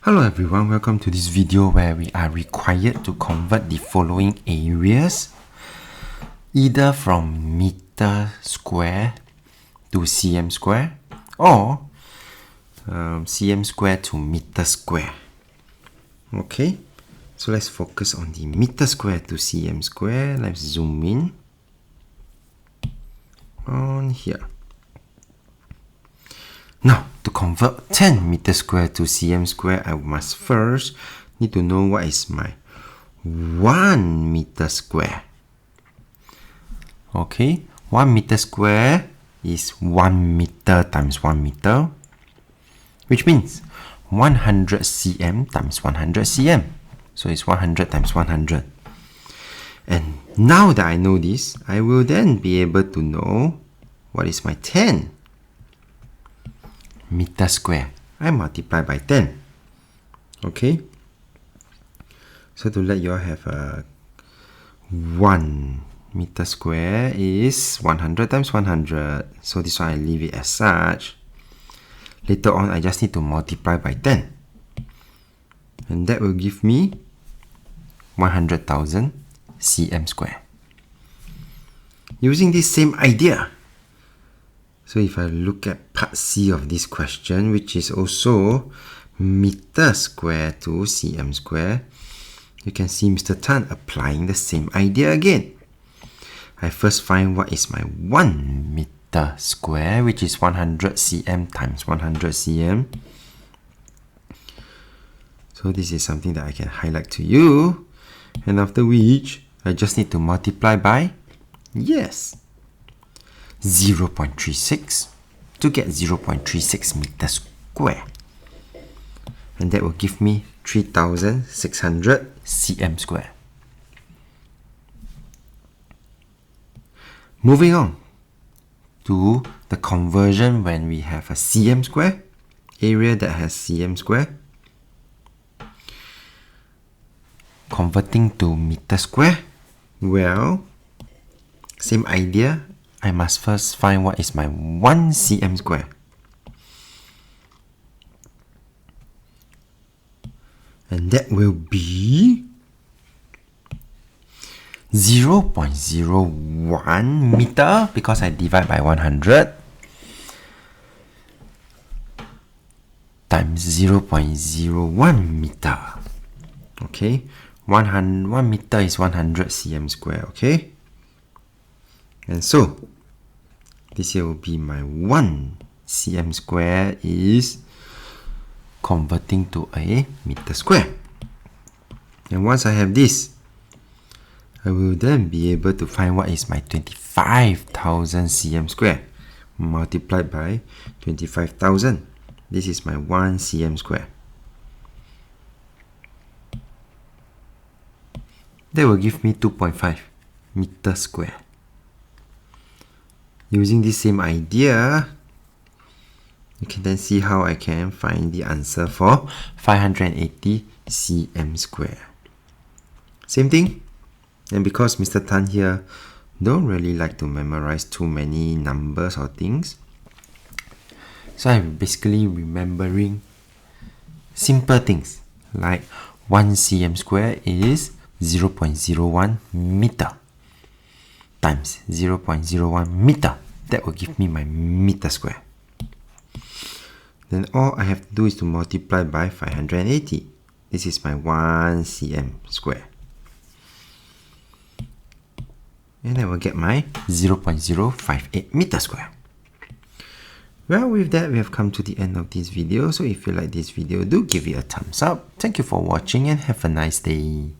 Hello everyone, welcome to this video where we are required to convert the following areas either from meter square to cm square or cm square to meter square. Okay, so let's focus on the meter square to cm square. Let's zoom in on here. Now, to convert 10 meter square to cm square, I must first need to know what is my 1 meter square. Okay, 1 meter square is 1 meter times 1 meter, which means 100 cm times 100 cm. So it's 100 times 100. And now that I know this, I will then be able to know what is my 10 meter square. I multiply by 10. Okay, so to let you all have a 1 meter square is 100 times 100. So this one I leave it as such. Later on I just need to multiply by 10, and that will give me 100,000 cm square. Using this same idea, so if I look at part C of this question, which is also meter square to cm square, you can see Mr. Tan applying the same idea again. I first find what is my 1 meter square, which is 100 cm times 100 cm. So this is something that I can highlight to you. And after which, I just need to multiply by, yes, 0.36 to get 0.36 meter square, and that will give me 3,600 cm square. Moving on to the conversion when we have a cm square, area that has cm square, converting to meter square. Well, same idea. I must first find what is my 1 cm square. And that will be 0.01 meter, because I divide by 100, times 0.01 meter. Okay, 1 meter is 100 cm square. Okay, and so this here will be my 1 cm square is converting to a meter square. And once I have this, I will then be able to find what is my 25,000 cm square multiplied by 25,000. This is my 1 cm square. That will give me 2.5 meter square. Using this same idea, you can then see how I can find the answer for 580 cm square. Same thing. And because Mr. Tan here don't really like to memorize too many numbers or things, so I'm basically remembering simple things like 1 cm square is 0.01 meter times 0.01 meter. That will give me my meter square. Then all I have to do is to multiply by 580. This is my 1 cm square. And I will get my 0.058 meter square. Well, with that, we have come to the end of this video. So if you like this video, do give it a thumbs up. Thank you for watching and have a nice day.